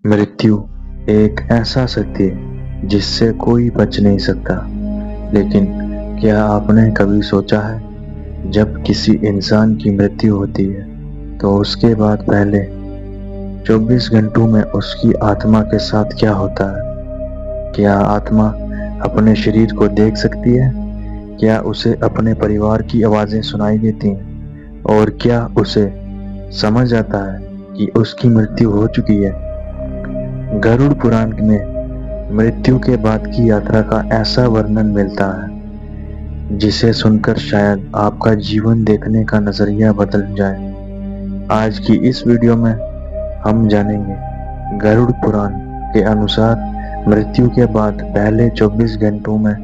मृत्यु एक ऐसा सत्य है जिससे कोई बच नहीं सकता। लेकिन क्या आपने कभी सोचा है, जब किसी इंसान की मृत्यु होती है तो उसके बाद पहले 24 घंटों में उसकी आत्मा के साथ क्या होता है? क्या आत्मा अपने शरीर को देख सकती है? क्या उसे अपने परिवार की आवाजें सुनाई देती हैं? और क्या उसे समझ आता है कि उसकी मृत्यु हो चुकी है? गरुड़ पुराण में मृत्यु के बाद की यात्रा का ऐसा वर्णन मिलता है जिसे सुनकर शायद आपका जीवन देखने का नजरिया बदल जाए। आज की इस वीडियो में हम जानेंगे गरुड़ पुराण के अनुसार मृत्यु के बाद पहले 24 घंटों में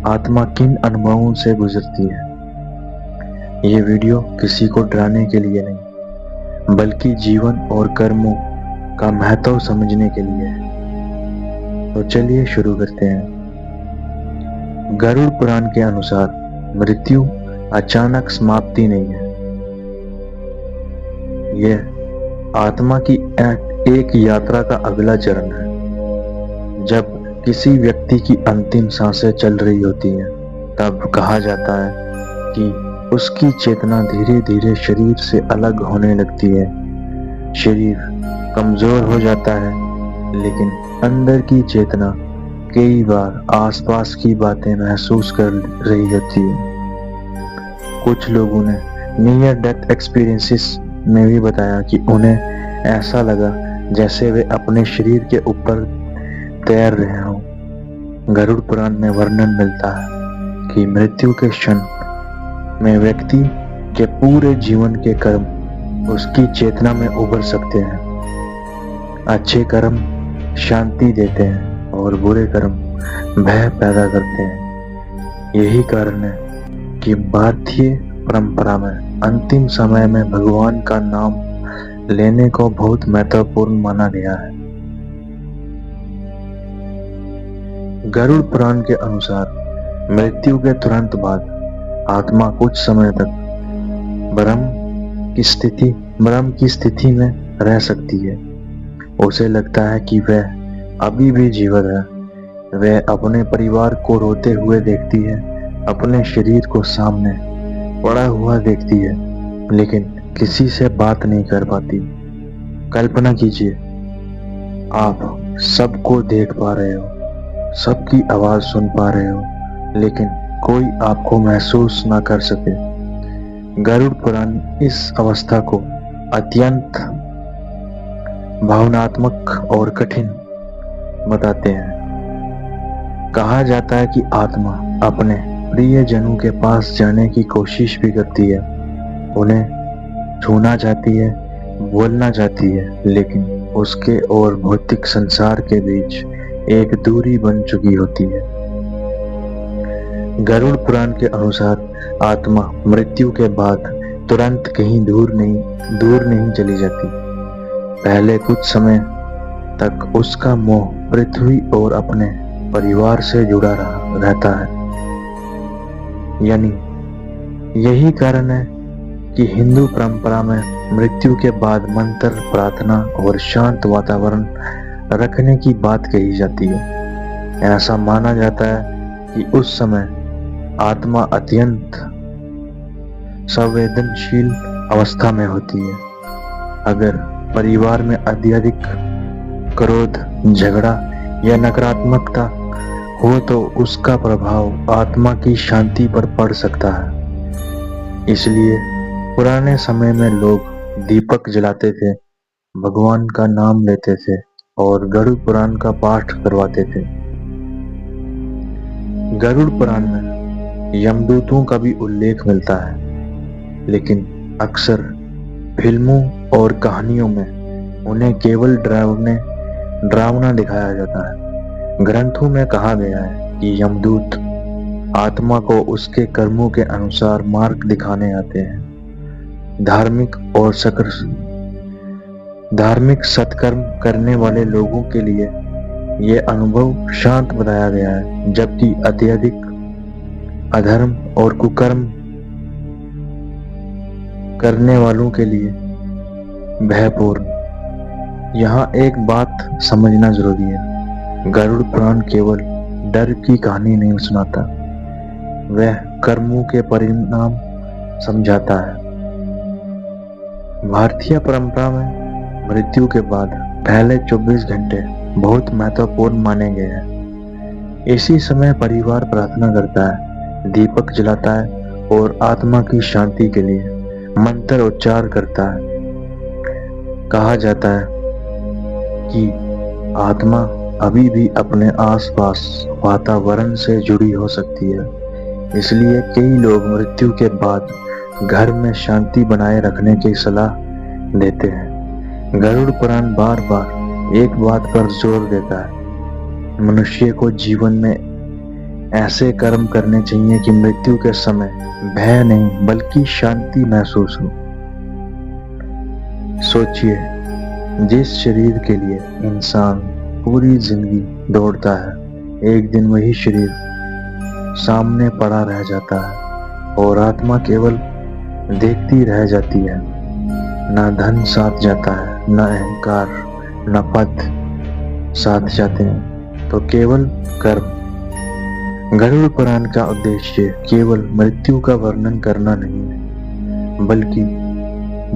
आत्मा किन अनुभवों से गुजरती है। ये वीडियो किसी को डराने के लिए नहीं, बल्कि जीवन और कर्मों का महत्व समझने के लिए है। तो चलिए शुरू करते हैं। गरुड़ पुराण के अनुसार मृत्यु अचानक समाप्ति नहीं है। यह आत्मा की एक यात्रा का अगला चरण है। जब किसी व्यक्ति की अंतिम सांसें चल रही होती हैं, तब कहा जाता है कि उसकी चेतना धीरे धीरे शरीर से अलग होने लगती है। शरीर कमजोर हो जाता है, लेकिन अंदर की चेतना कई बार आसपास की बातें महसूस कर रही होती है। कुछ लोगों ने नियर डेथ एक्सपीरियंसेस में भी बताया कि उन्हें ऐसा लगा जैसे वे अपने शरीर के ऊपर तैर रहे हों। गरुड़ पुराण में वर्णन मिलता है कि मृत्यु के क्षण में व्यक्ति के पूरे जीवन के कर्म उसकी चेतना में उभर सकते हैं। अच्छे कर्म शांति देते हैं और बुरे कर्म भय पैदा करते हैं। यही कारण है कि भारतीय परंपरा में अंतिम समय में भगवान का नाम लेने को बहुत महत्वपूर्ण माना गया है। गरुड़ पुराण के अनुसार मृत्यु के तुरंत बाद आत्मा कुछ समय तक भ्रम की स्थिति में रह सकती है। उसे लगता है कि वह अभी भी जीवित है। वह अपने परिवार को रोते हुए देखती है, अपने शरीर को सामने पड़ा हुआ देखती है, लेकिन किसी से बात नहीं कर पाती। कल्पना कीजिए, आप सबको देख पा रहे हो, सबकी आवाज सुन पा रहे हो, लेकिन कोई आपको महसूस ना कर सके। गरुड़ पुराण इस अवस्था को अत्यंत भावनात्मक और कठिन बताते हैं। कहा जाता है कि आत्मा अपने प्रियजनों के पास जाने की कोशिश भी करती है, उन्हें छूना चाहती है, बोलना चाहती है, लेकिन उसके और भौतिक संसार के बीच एक दूरी बन चुकी होती है। गरुड़ पुराण के अनुसार आत्मा मृत्यु के बाद तुरंत कहीं दूर नहीं चली जाती। पहले कुछ समय तक उसका मोह पृथ्वी और अपने परिवार से जुड़ा रहता है। यानी यही कारण है कि हिंदू परंपरा में मृत्यु के बाद मंत्र, प्रार्थना और शांत वातावरण रखने की बात कही जाती है। ऐसा माना जाता है कि उस समय आत्मा अत्यंत संवेदनशील अवस्था में होती है। अगर परिवार में अत्यधिक क्रोध, झगड़ा या नकारात्मकता हो तो उसका प्रभाव आत्मा की शांति पर पड़ सकता है। इसलिए पुराने समय में लोग दीपक जलाते थे, भगवान का नाम लेते थे और गरुड़ पुराण का पाठ करवाते थे। गरुड़ पुराण में यमदूतों का भी उल्लेख मिलता है, लेकिन अक्सर फिल्मों और कहानियों में उन्हें केवल डरावना दिखाया जाता है। ग्रंथों में कहा गया है कि यमदूत आत्मा को उसके कर्मों के अनुसार मार्ग दिखाने आते हैं। धार्मिक सत्कर्म करने वाले लोगों के लिए यह अनुभव शांत बताया गया है, जबकि अत्यधिक अधर्म और कुकर्म करने वालों के लिए भयपूर्ण। यहाँ एक बात समझना जरूरी है, गरुड़ पुराण केवल डर की कहानी नहीं सुनाता, वह कर्मों के परिणाम समझाता है। भारतीय परंपरा में मृत्यु के बाद पहले 24 घंटे बहुत महत्वपूर्ण माने गए हैं। इसी समय परिवार प्रार्थना करता है, दीपक जलाता है और आत्मा की शांति के लिए मंत्र उच्चार करता है। कहा जाता है कि आत्मा अभी भी अपने आसपास वातावरण से जुड़ी हो सकती है, इसलिए कई लोग मृत्यु के बाद घर में शांति बनाए रखने की सलाह देते हैं। गरुड़ पुराण बार बार एक बात पर जोर देता है, मनुष्य को जीवन में ऐसे कर्म करने चाहिए कि मृत्यु के समय भय नहीं बल्कि शांति महसूस हो। सोचिए, जिस शरीर के लिए इंसान पूरी जिंदगी दौड़ता है, एक दिन वही शरीर सामने पड़ा रह जाता है और आत्मा केवल देखती रह जाती है। न धन साथ जाता है, न अहंकार, न पद साथ जाते हैं, तो केवल कर्म। गरुड़ पुराण का उद्देश्य केवल मृत्यु का वर्णन करना नहीं है, बल्कि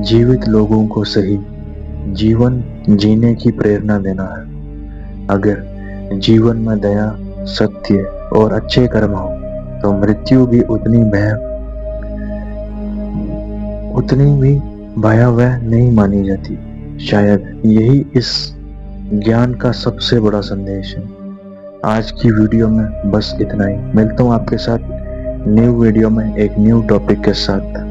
जीवित लोगों को सही जीवन जीने की प्रेरणा देना है। अगर जीवन में दया, सत्य और अच्छे कर्म हो तो मृत्यु भी उतनी भी भयावह नहीं मानी जाती। शायद यही इस ज्ञान का सबसे बड़ा संदेश है। आज की वीडियो में बस इतना ही। मिलता हूँ आपके साथ न्यू वीडियो में एक न्यू टॉपिक के साथ।